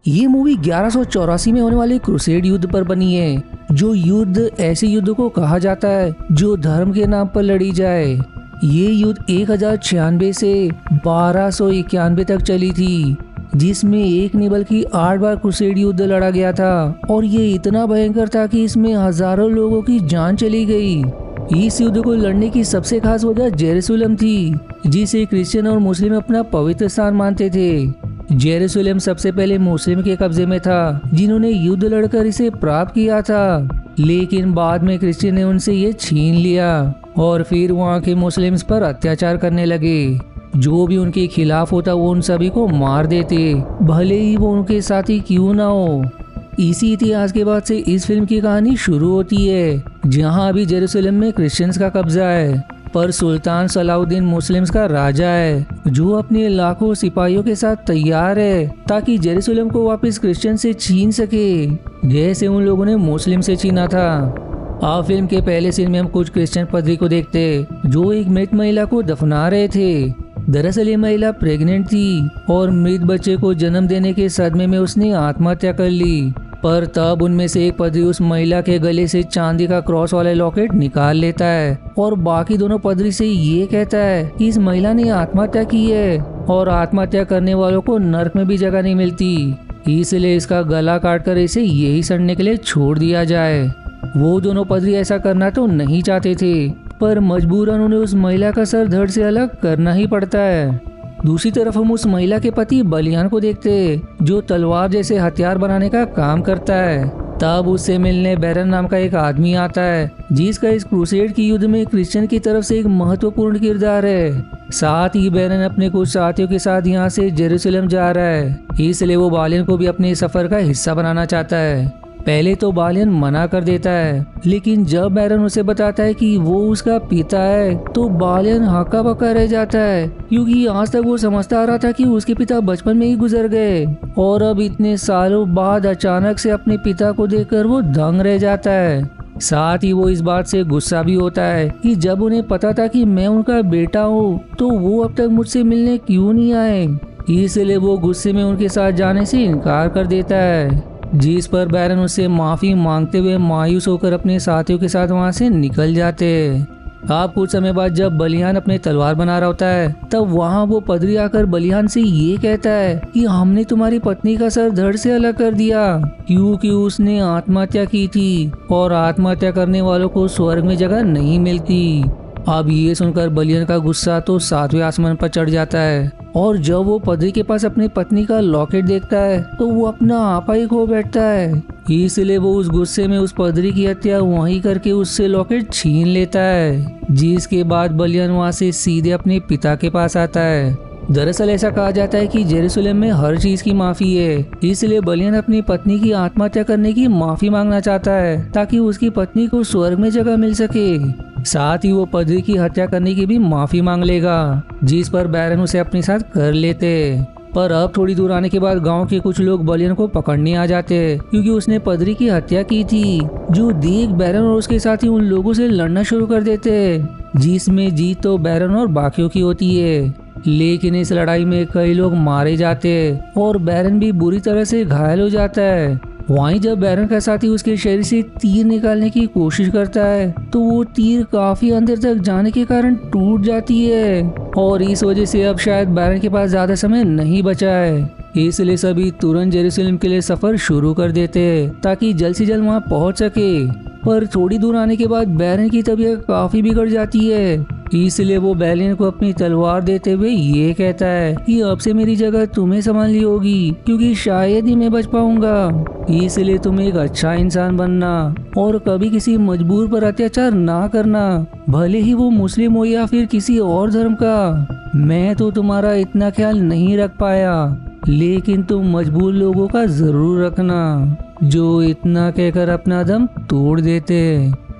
ये मूवी 1184 में होने वाले क्रूसेड युद्ध पर बनी है। जो युद्ध ऐसे युद्ध को कहा जाता है जो धर्म के नाम पर लड़ी जाए। ये युद्ध 1096 से 1291 तक चली थी, जिसमें एक नहीं बल्कि 8 बार क्रूसेड युद्ध लड़ा गया था और ये इतना भयंकर था कि इसमें हजारों लोगों की जान चली गई। इस युद्ध को लड़ने की सबसे खास वजह जेरूसलम थी, जिसे क्रिश्चियन और मुस्लिम अपना पवित्र स्थान मानते थे। जेरूसलम सबसे पहले मुस्लिम के कब्जे में था, जिन्होंने युद्ध लड़कर इसे प्राप्त किया था, लेकिन बाद में क्रिश्चियन ने उनसे ये छीन लिया और फिर वहाँ के मुस्लिम्स पर अत्याचार करने लगे। जो भी उनके खिलाफ होता वो उन सभी को मार देते, भले ही वो उनके साथी क्यों ना हो। इसी इतिहास के बाद से इस फिल्म की कहानी शुरू होती है, जहाँ अभी जेरूसलम में क्रिश्चियंस का कब्जा है, पर सुल्तान सलाउद्दीन मुस्लिम्स का राजा है, जो अपने लाखों सिपाहियों के साथ तैयार है ताकि जेरूसलम को वापस क्रिश्चियन से छीन सके, जैसे उन लोगों ने मुस्लिम से छीना था। आप फिल्म के पहले सीन में हम कुछ क्रिश्चियन पादरी को देखते जो एक मृत महिला को दफना रहे थे। दरअसल ये महिला प्रेग्नेंट थी और मृत बच्चे को जन्म देने के सदमे में उसने आत्महत्या कर ली। पर तब उनमें से एक पादरी उस महिला के गले से चांदी का क्रॉस वाला लॉकेट निकाल लेता है और बाकी दोनों पादरी से ये कहता है कि इस महिला ने आत्महत्या की है और आत्महत्या करने वालों को नर्क में भी जगह नहीं मिलती, इसलिए इसका गला काटकर इसे यही सड़ने के लिए छोड़ दिया जाए। वो दोनों पादरी ऐसा करना तो नहीं चाहते थे, पर मजबूरन उन्हें उस महिला का सर धड़ से अलग करना ही पड़ता है। दूसरी तरफ हम उस महिला के पति बलियान को देखते, जो तलवार जैसे हथियार बनाने का काम करता है। तब उससे मिलने बैरन नाम का एक आदमी आता है, जिसका इस क्रूसेड की युद्ध में क्रिश्चियन की तरफ से एक महत्वपूर्ण किरदार है। साथ ही बैरन अपने कुछ साथियों के साथ यहाँ से जेरूसलम जा रहा है, इसलिए वो बालियन को भी अपने सफर का हिस्सा बनाना चाहता है। पहले तो बालियन मना कर देता है, लेकिन जब बैरन उसे बताता है कि वो उसका पिता है तो बालियन हक्का बक्का रह जाता है, क्योंकि आज तक वो समझता आ रहा था कि उसके पिता बचपन में ही गुजर गए और अब इतने सालों बाद अचानक से अपने पिता को देखकर वो दंग रह जाता है। साथ ही वो इस बात से गुस्सा भी होता है कि जब उन्हें पता था कि मैं उनका बेटा हूँ तो वो अब तक मुझसे मिलने क्यों नहीं आए, इसलिए वो गुस्से में उनके साथ जाने से इनकार कर देता है। जिस पर बैरन उससे माफी मांगते हुए मायूस होकर अपने साथियों के साथ वहां से निकल जाते हैं। अब कुछ समय बाद जब बलियान अपने तलवार बना रहा होता है, तब वहां वो पादरी आकर बलियान से ये कहता है कि हमने तुम्हारी पत्नी का सर धड़ से अलग कर दिया, क्योंकि उसने आत्महत्या की थी और आत्महत्या करने वालों को स्वर्ग में जगह नहीं मिलती। अब ये सुनकर बलियान का गुस्सा तो 7वें आसमान पर चढ़ जाता है और जब वो पादरी के पास अपनी पत्नी का लॉकेट देखता है तो वो अपना आपा ही खो बैठता है, इसलिए वो उस गुस्से में उस पादरी की हत्या वहीं करके उससे लॉकेट छीन लेता है। जिसके बाद बलियान वहाँ से सीधे अपने पिता के पास आता है। दरअसल ऐसा कहा जाता है कि जेरूसलम में हर चीज की माफी है, इसलिए बलियान अपनी पत्नी की आत्महत्या करने की माफी मांगना चाहता है ताकि उसकी पत्नी को स्वर्ग में जगह मिल सके। साथ ही वो पादरी की हत्या करने की भी माफी मांग लेगा, जिस पर बैरन उसे अपने साथ कर लेते। पर अब थोड़ी दूर आने के बाद गांव के कुछ लोग बलियान को पकड़ने आ जाते हैं, क्योंकि उसने पादरी की हत्या की थी। जो देख बैरन और उसके साथी उन लोगों से लड़ना शुरू कर देते हैं, जिसमें जीत तो बैरन और बाकियों की होती है। लेकिन इस लड़ाई में कई लोग मारे जाते हैं और बैरन भी बुरी तरह से घायल हो जाता है। वहीं जब बैरन का साथी उसके शरीर से तीर निकालने की कोशिश करता है तो वो तीर काफी अंदर तक जाने के कारण टूट जाती है और इस वजह से अब शायद बैरन के पास ज्यादा समय नहीं बचा है। इसलिए सभी तुरंत जेरूसलम के लिए सफर शुरू कर देते हैं ताकि जल्द से जल्द वहां पहुंच सके। पर थोड़ी दूर आने के बाद बैरन की तबीयत काफी बिगड़ जाती है, इसलिए वो बैलियन को अपनी तलवार देते हुए ये कहता है कि अब से मेरी जगह तुम्हें संभालनी होगी, क्योंकि शायद ही मैं बच पाऊंगा। इसलिए तुम एक अच्छा इंसान बनना और कभी किसी मजबूर पर अत्याचार ना करना, भले ही वो मुस्लिम हो या फिर किसी और धर्म का। मैं तो तुम्हारा इतना ख्याल नहीं रख पाया, लेकिन तुम मजबूर लोगों का जरूर रखना, जो इतना कहकर अपना दम तोड़ देते।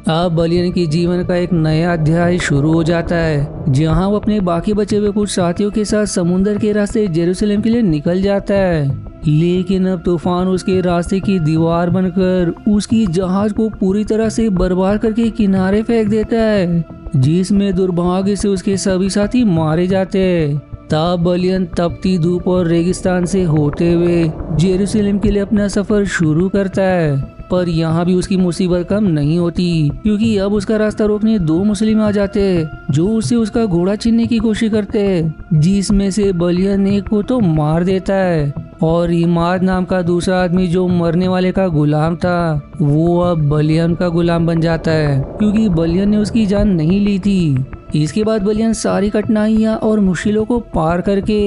अब बलियान के जीवन का एक नया अध्याय शुरू हो जाता है, जहां वो अपने बाकी बचे हुए कुछ साथियों के साथ समुद्र के रास्ते जेरूसलम के लिए निकल जाता है। लेकिन अब तूफान उसके रास्ते की दीवार बनकर उसकी जहाज को पूरी तरह से बर्बाद करके किनारे फेंक देता है, जिसमें दुर्भाग्य से उसके सभी साथी मारे जाते हैं। तब बलियन तपती धूप और रेगिस्तान से होते हुए जेरूसलम के लिए अपना सफर शुरू करता है। पर यहाँ भी उसकी मुसीबत कम नहीं होती, क्योंकि अब उसका रास्ता रोकने 2 मुस्लिम आ जाते जो उससे उसका घोड़ा छीनने की कोशिश करते, जिसमें से बलियन एक को तो मार देता है और इमाद नाम का दूसरा आदमी जो मरने वाले का गुलाम था वो अब बलियन का गुलाम बन जाता है, क्योंकि बलियन ने उसकी जान नहीं ली थी। इसके बाद बलियन सारी कठिनाइयां और मुश्किलों को पार करके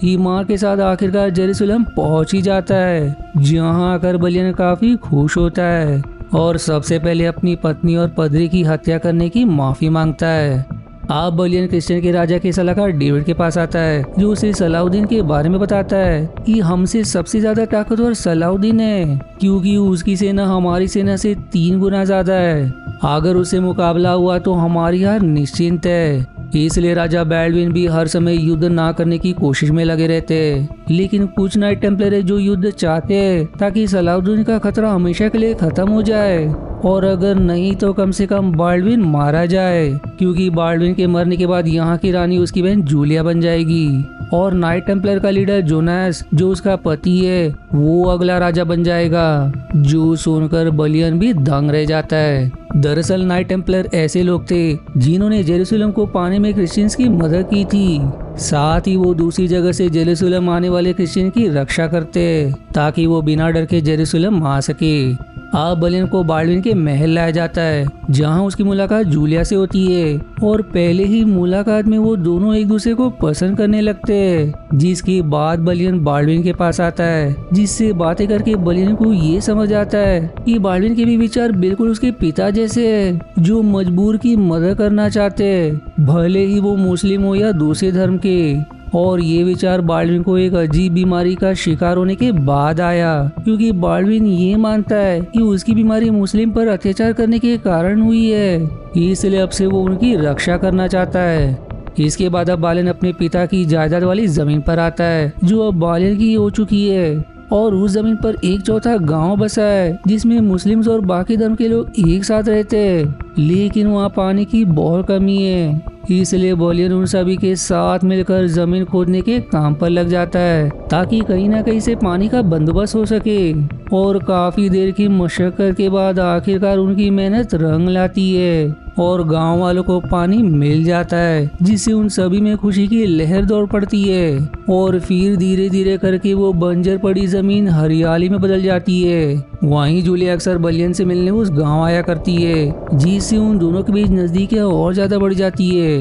ईमार के साथ आखिरकार जेरूसलम पहुंच ही जाता है, जहां आकर बलियन काफी खुश होता है और सबसे पहले अपनी पत्नी और पदरी की हत्या करने की माफी मांगता है। अब बलियन क्रिश्चियन के राजा के सलाहकार डेविड के पास आता है, जो उसे सलाउद्दीन के बारे में बताता है कि हमसे सबसे ज्यादा ताकतवर सलाउद्दीन है, क्योंकि उसकी सेना हमारी सेना से 3 गुना ज्यादा है। अगर उससे मुकाबला हुआ तो हमारी हार निश्चिंत है। इसलिए राजा बैल्डविन भी हर समय युद्ध ना करने की कोशिश में लगे रहते, लेकिन कुछ नाइट टेम्पलर है जो युद्ध चाहते हैं ताकि सलाउद्दीन का खतरा हमेशा के लिए खत्म हो जाए, और अगर नहीं तो कम से कम बाल्डविन मारा जाए, क्योंकि बाल्डविन के मरने के बाद यहाँ की रानी उसकी बहन जूलिया बन जाएगी और नाइट टेम्पलर का लीडर जोनास जो उसका पति है वो अगला राजा बन जाएगा। जो सुनकर बलियन भी दंग रह जाता है। दरअसल नाइट टेम्पलर ऐसे लोग थे जिन्होंने जेरूसलम को पाने में क्रिश्चियंस की मदद की थी, साथ ही वो दूसरी जगह से जेरूसलम आने वाले क्रिश्चियन की रक्षा करते ताकि वो बिना डर के जेरूसलम आ सके। अब बलियन को बाल्डविन के महल लाया जाता है, जहां उसकी मुलाकात जूलिया से होती है और पहले ही मुलाकात में वो दोनों एक दूसरे को पसंद करने लगते हैं, जिसके बाद बलियन बाल्डविन के पास आता है, जिससे बातें करके बलियन को ये समझ आता है कि बाल्डविन के भी विचार बिल्कुल उसके पिता जैसे है, जो मजबूर की मदद करना चाहते हैं, भले ही वो मुस्लिम हो या दूसरे धर्म के। और ये विचार बाल्डविन को एक अजीब बीमारी का शिकार होने के बाद आया, क्योंकि बाल्डविन ये मानता है कि उसकी बीमारी मुस्लिम पर अत्याचार करने के कारण हुई है, इसलिए अब से वो उनकी रक्षा करना चाहता है। इसके बाद अब बाल्डविन अपने पिता की जायदाद वाली जमीन पर आता है, जो अब बाल्डविन की हो चुकी है, और उस जमीन पर 1/4 गांव बसा है, जिसमें मुस्लिम्स और बाकी धर्म के लोग एक साथ रहते हैं, लेकिन वहाँ पानी की बहुत कमी है। इसलिए बलियन उन सभी के साथ मिलकर जमीन खोदने के काम पर लग जाता है, ताकि कहीं ना कहीं से पानी का बंदोबस्त हो सके। और काफी देर की मशक्कत के बाद आखिरकार उनकी मेहनत रंग लाती है और गांव वालों को पानी मिल जाता है, जिससे उन सभी में खुशी की लहर दौड़ पड़ती है। और फिर धीरे धीरे करके वो बंजर पड़ी जमीन हरियाली में बदल जाती है। वहीं जूलिया अक्सर बलियन से मिलने उस गांव आया करती है, जिससे उन दोनों के बीच नजदीकियां और ज्यादा बढ़ जाती है।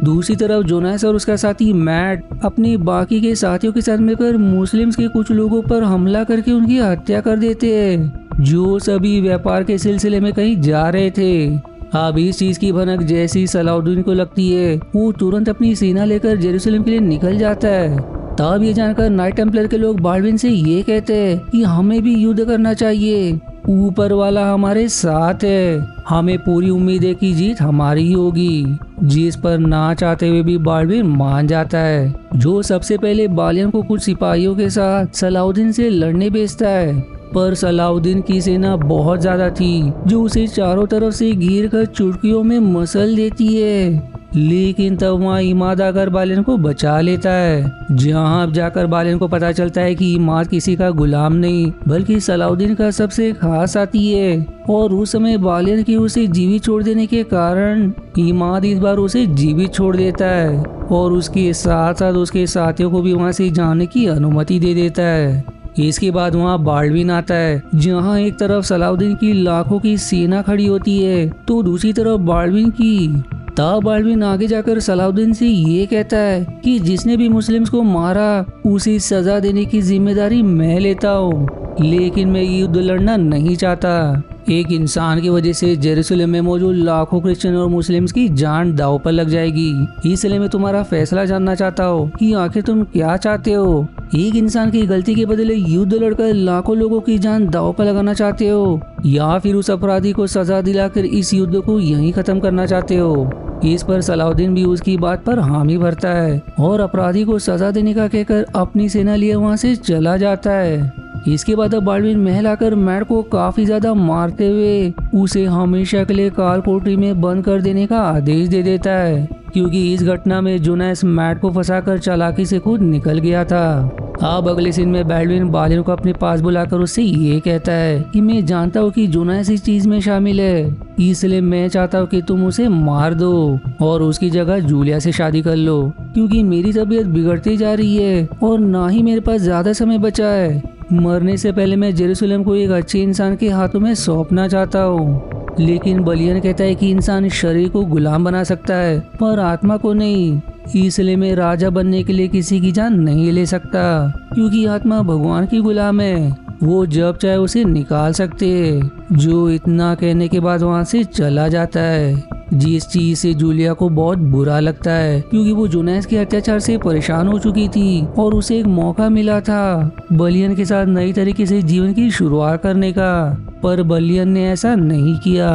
दूसरी तरफ जोनास और उसका साथी मैट अपने बाकी के साथियों के साथ मिलकर मुस्लिम्स के कुछ लोगों पर हमला करके उनकी हत्या कर देते हैं, जो सभी व्यापार के सिलसिले में कहीं जा रहे थे। अब इस चीज की भनक जैसी सलाउद्दीन को लगती है, वो तुरंत अपनी सेना लेकर जेरूसलम के लिए निकल जाता है। तब ये जानकर नाइट टेम्पलर के लोग बाल्डविन से ये कहते हैं कि हमें भी युद्ध करना चाहिए, ऊपर वाला हमारे साथ है, हमें पूरी उम्मीद है कि जीत हमारी ही होगी। जिस पर ना चाहते हुए भी बाल्डविन मान जाता है, जो सबसे पहले बालियन को कुछ सिपाहियों के साथ सलाउद्दीन से लड़ने भेजता है। पर सलाउद्दीन की सेना बहुत ज्यादा थी, जो उसे चारों तरफ से घेर कर चुटकियों में मसल देती है। लेकिन तब वहाँ इमाद आकर बालियन को बचा लेता है, जहाँ अब जाकर बालियन को पता चलता है कि इमाद किसी का गुलाम नहीं बल्कि सलाउद्दीन का सबसे खास साथी है। और उस समय बालियन की उसे जीवित छोड़ देने के कारण इमाद इस बार उसे जीवित छोड़ देता है और उसके साथ साथ उसके साथियों को भी वहाँ से जाने की अनुमति दे देता है। इसके बाद वहाँ बाल्डविन आता है, जहाँ एक तरफ सलाउद्दीन की लाखों की सेना खड़ी होती है तो दूसरी तरफ बाल्डविन की। तब बाल्डविन आगे जाकर सलाउद्दीन से ये कहता है कि जिसने भी मुस्लिम्स को मारा उसे सजा देने की जिम्मेदारी मैं लेता हूँ, लेकिन मैं युद्ध लड़ना नहीं चाहता। एक इंसान की वजह से जेरूसलम में मौजूद लाखों क्रिश्चियन और मुस्लिम्स की जान दांव पर लग जाएगी, इसलिए मैं तुम्हारा फैसला जानना चाहता हूँ कि आखिर तुम क्या चाहते हो। एक इंसान की गलती के बदले युद्ध लड़कर लाखों लोगों की जान दांव पर लगाना चाहते हो, या फिर उस अपराधी को सजा दिलाकर इस युद्ध को यहीं खत्म करना चाहते हो। इस पर सलाउद्दीन भी उसकी बात पर हामी भरता है और अपराधी को सजा देने का कहकर अपनी सेना लिए वहाँ से चला जाता है। इसके बाद अब बाल्डविन महल आकर मैट को काफी ज्यादा मारते हुए उसे हमेशा के लिए काल कोठरी में बंद कर देने का आदेश दे देता है, क्योंकि इस घटना में जोनास मैट को फंसाकर चालाकी से खुद निकल गया था। अब अगले सीन में बाल्डविन बालियन को अपने पास बुलाकर उससे ये कहता है कि मैं जानता हूँ कि जोनास इस चीज में शामिल है, इसलिए मैं चाहता हूँ कि तुम उसे मार दो और उसकी जगह जूलिया से शादी कर लो, क्योंकि मेरी तबीयत बिगड़ती जा रही है और ना ही मेरे पास ज्यादा समय बचा है। मरने से पहले मैं जेरूसलम को एक अच्छे इंसान के हाथों में सौंपना चाहता हूँ। लेकिन बालियन कहता है कि इंसान शरीर को गुलाम बना सकता है पर आत्मा को नहीं, इसलिए मैं राजा बनने के लिए किसी की जान नहीं ले सकता, क्योंकि आत्मा भगवान की गुलाम है, वो जब चाहे उसे निकाल सकते हैं। जो इतना कहने के बाद वहाँ से चला जाता है। जिस चीज से जूलिया को बहुत बुरा लगता है, क्योंकि वो जोनास के अत्याचार से परेशान हो चुकी थी और उसे एक मौका मिला था बालियन के साथ नई तरीके से जीवन की शुरुआत करने का, पर बालियन ने ऐसा नहीं किया।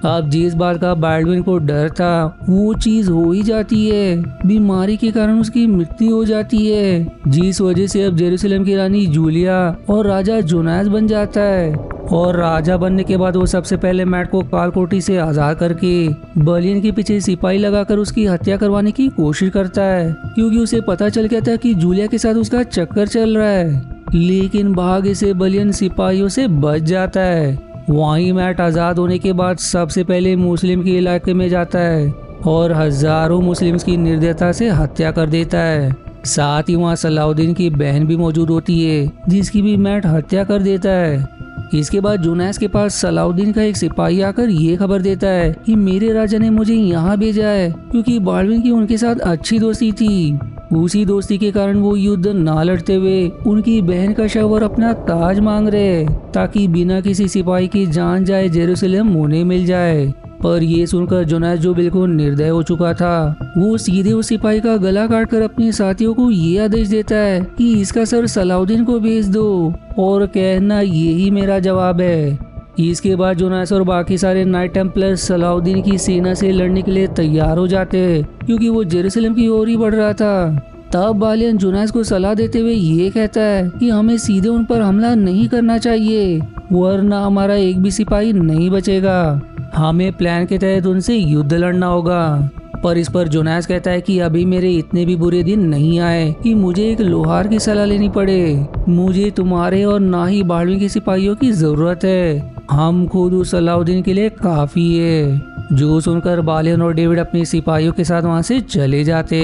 अब जिस बात का बाल्डविन को डर था वो चीज हो ही जाती है, बीमारी के कारण उसकी मृत्यु हो जाती है, जिस वजह से अब जेरूसलम की रानी जूलिया और राजा जोनास बन जाता है। और राजा बनने के बाद वो सबसे पहले मैट को कालकोठी से आजाद करके बालियन के पीछे सिपाही लगाकर उसकी हत्या करवाने की कोशिश करता है, क्योंकि उसे पता चल गया था कि जूलिया के साथ उसका चक्कर चल रहा है। लेकिन भाग्य से बालियन सिपाहियों से बच जाता है। वहीं मैट आजाद होने के बाद सबसे पहले मुस्लिम के इलाके में जाता है और हजारों मुस्लिम्स की निर्दयता से हत्या कर देता है। साथ ही वहाँ सलाउद्दीन की बहन भी मौजूद होती है, जिसकी भी मैट हत्या कर देता है। इसके बाद जोनास के पास सलाउद्दीन का एक सिपाही आकर ये खबर देता है कि मेरे राजा ने मुझे यहाँ भेजा है, क्योंकि बाल्डविन की उनके साथ अच्छी दोस्ती थी। उसी दोस्ती के कारण वो युद्ध ना लड़ते हुए उनकी बहन का शव और अपना ताज मांग रहे, ताकि बिना किसी सिपाही की जान जाए जेरूसलम उन्हें मिल जाए। पर ये सुनकर जोनास, जो बिल्कुल निर्दय हो चुका था, वो सीधे उस सिपाही का गला काटकर अपने साथियों को ये आदेश देता है कि इसका सर सलाउद्दीन को भेज दो और कहना यही मेरा जवाब है। इसके बाद जोनास और बाकी सारे नाइट टेम्पलर सलाउद्दीन की सेना से लड़ने के लिए तैयार हो जाते हैं, क्योंकि वो जेरूसलम की ओर ही बढ़ रहा था। तब बालियन जोनास को सलाह देते हुए ये कहता है कि हमें सीधे उन पर हमला नहीं करना चाहिए, वरना हमारा एक भी सिपाही नहीं बचेगा। हमें प्लान के तहत उनसे युद्ध लड़ना होगा। पर इस पर जोनास कहता है कि अभी मेरे इतने भी बुरे दिन नहीं आए कि मुझे एक लोहार की सलाह लेनी पड़े। मुझे तुम्हारे और ना ही बाल्डविन के सिपाहियों की जरूरत है। हम खुद उस सलाउद्दीन के लिए काफी है। जो सुनकर बालियन और डेविड अपने सिपाहियों के साथ वहां से चले जाते।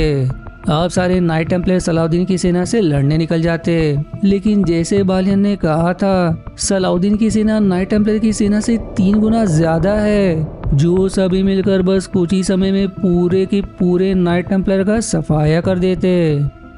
अब सारे नाइट टेम्पलर सलाउद्दीन की सेना से लड़ने निकल जाते, लेकिन जैसे बालियन ने कहा था, सलाउद्दीन की सेना नाइट टेम्पलर की सेना से 3 गुना ज्यादा है, जो सभी मिलकर बस कुछ ही समय में पूरे के पूरे नाइट टेम्पलर का सफाया कर देते।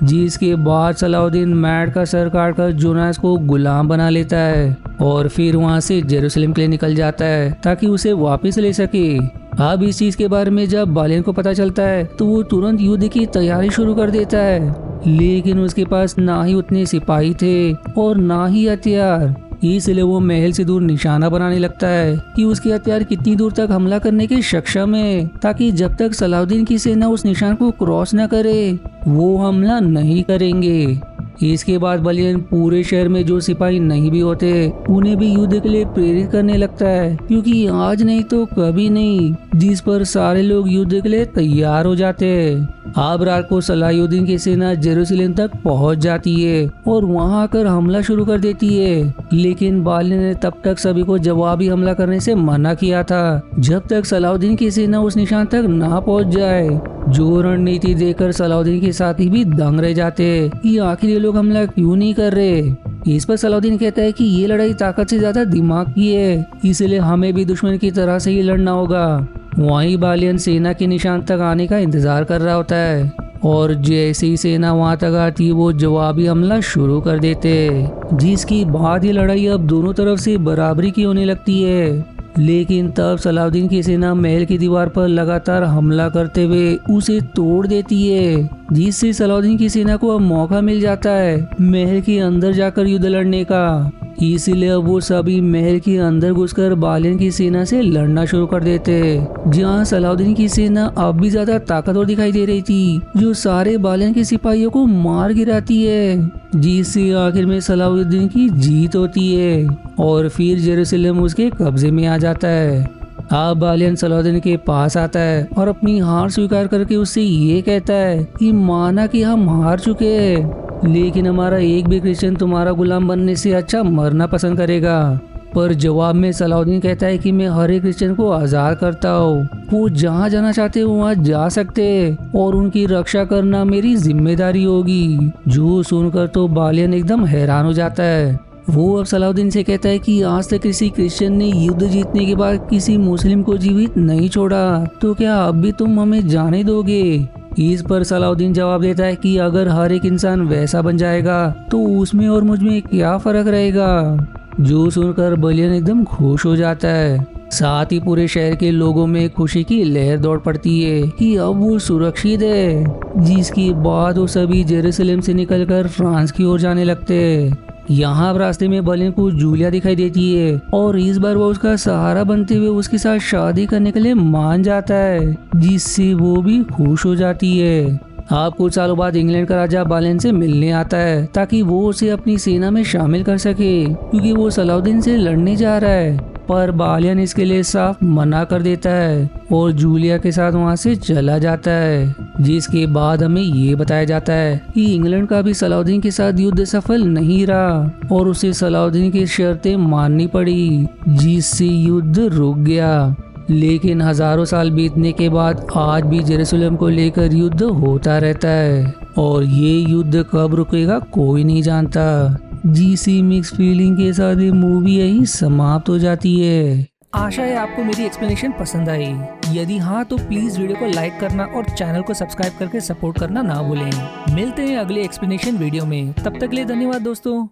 जिसके बाद सलाउद्दीन मैट का सर काटकर जोनास को गुलाम बना लेता है और फिर वहां से जेरूसलम के लिए निकल जाता है ताकि उसे वापस ले सके। अब इस चीज के बारे में जब बालियन को पता चलता है तो वो तुरंत युद्ध की तैयारी शुरू कर देता है, लेकिन उसके पास ना ही उतने सिपाही थे और ना ही हथियार। इसलिए वो महल से दूर निशाना बनाने लगता है कि उसके हथियार कितनी दूर तक हमला करने के सक्षम है, ताकि जब तक सलाउद्दीन की सेना उस निशान को क्रॉस न करे वो हमला नहीं करेंगे। इसके बाद बालियन पूरे शहर में जो सिपाही नहीं भी होते उन्हें भी युद्ध के लिए प्रेरित करने लगता है, क्योंकि आज नहीं तो कभी नहीं, जिस पर सारे लोग युद्ध के लिए तैयार हो जाते हैं। अब रात को सलाहुद्दीन की सेना जेरूसलम तक पहुंच जाती है और वहां आकर हमला शुरू कर देती है, लेकिन बालियन ने तब तक सभी को जवाबी हमला करने से मना किया था जब तक सलाहुद्दीन की सेना उस निशान तक ना पहुंच जाए। जो रणनीति देखकर सलाहुद्दीन के साथी भी दंग रह जाते कि आखिर ये लोग हमला क्यों नहीं कर रहे। इस पर सलाहुद्दीन कहता है कि ये लड़ाई ताकत से ज्यादा दिमाग की है, इसलिए हमें भी दुश्मन की तरह से ही लड़ना होगा। वहीं बालियन सेना के निशान तक आने का इंतजार कर रहा होता है और जैसे ही सेना वहां तक आती वो जवाबी हमला शुरू कर देते, जिसकी बाद ये लड़ाई अब दोनों तरफ से बराबरी की होने लगती है। लेकिन तब सलाहुद्दीन की सेना महल की दीवार पर लगातार हमला करते हुए उसे तोड़ देती है, जिससे सलाहुद्दीन की सेना को अब मौका मिल जाता है महल के अंदर जाकर युद्ध लड़ने का। इसीलिए अब वो सभी महल के अंदर घुसकर बालियन की सेना से लड़ना शुरू कर देते। जहाँ सलाउद्दीन की सेना अब भी ज्यादा ताकतवर दिखाई दे रही थी, जो सारे बालियन के सिपाहियों को मार गिराती है, जिससे आखिर में सलाउद्दीन की जीत होती है और फिर जेरूसलम उसके कब्जे में आ जाता है। अब बालियन सलाउद्दीन के पास आता है और अपनी हार स्वीकार करके उससे ये कहता है कि माना कि हम हार चुके हैं, लेकिन हमारा एक भी क्रिश्चियन तुम्हारा गुलाम बनने से अच्छा मरना पसंद करेगा। पर जवाब में सलाउद्दीन कहता है कि मैं हर एक क्रिश्चियन को आज़ाद करता हूँ, वो जहाँ जाना चाहते हो वहाँ जा सकते और उनकी रक्षा करना मेरी जिम्मेदारी होगी। जो सुनकर तो बालियन एकदम हैरान हो जाता है। वो अब सलाउद्दीन से कहता है कि आज तक किसी क्रिश्चियन ने युद्ध जीतने के बाद किसी मुस्लिम को जीवित नहीं छोड़ा, तो क्या अब भी तुम हमें जाने दोगे? इस पर सलाउद्दीन जवाब देता है कि अगर हर एक इंसान वैसा बन जाएगा तो उसमें और मुझ में क्या फर्क रहेगा। जो सुनकर बालियन एकदम खुश हो जाता है। साथ ही पूरे शहर के लोगों में खुशी की लहर दौड़ पड़ती है कि अब वो सुरक्षित है, जिसके बाद वो सभी जेरूसलम से निकलकर फ्रांस की ओर जाने लगते हैं। यहाँ रास्ते में बालियन को जूलिया दिखाई देती है और इस बार वो उसका सहारा बनते हुए उसके साथ शादी करने के लिए मान जाता है, जिससे वो भी खुश हो जाती है। अब कुछ सालों बाद इंग्लैंड का राजा बालियन से मिलने आता है ताकि वो उसे अपनी सेना में शामिल कर सके, क्योंकि वो सलाउद्दीन से लड़ने जा रहा है। पर बालियन इसके लिए साफ मना कर देता है और जूलिया के साथ वहां से चला जाता है। जिसके बाद हमें ये बताया जाता है कि इंग्लैंड का भी सलाउद्दीन के साथ युद्ध सफल नहीं रहा और उसे सलाउद्दीन की शर्तें माननी पड़ी, जिससे युद्ध रुक गया। लेकिन हजारों साल बीतने के बाद आज भी जेरूसलम को लेकर युद्ध होता रहता है और ये युद्ध कब रुकेगा कोई नहीं जानता। जीसी मिक्स फीलिंग के साथ ये मूवी यही समाप्त हो जाती है। आशा है आपको मेरी एक्सप्लेनेशन पसंद आई। यदि हाँ तो प्लीज वीडियो को लाइक करना और चैनल को सब्सक्राइब करके सपोर्ट करना ना भूलें। मिलते हैं अगले एक्सप्लेनेशन वीडियो में, तब तक के लिए धन्यवाद दोस्तों।